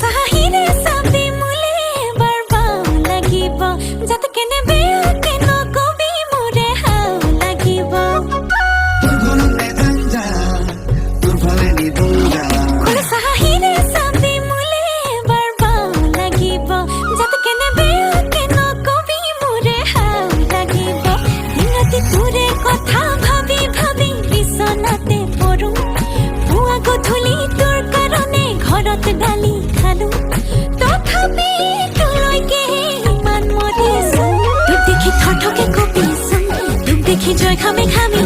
সাহিরে সাবি মুলে বারবাও লাগিব যত কেনে বেয়া কেন কবি মোরে হাও লাগিব সাহিরে সাবি মুলে বারবাও লাগিব যত কেনে বেয়া কেন কবি মোরে হাও লাগিব দিনতি তোরে কথা ভাবি ভাবি বিছনাতে পড়ো পুয়া গধূলি তোর কারণে ঘৰত ডালি খালো তথাপি তোলৈকে ইমান মৰিছো তোক দেখি থৰথকে কঁপিছো তোক দেখি জয় খামে খামে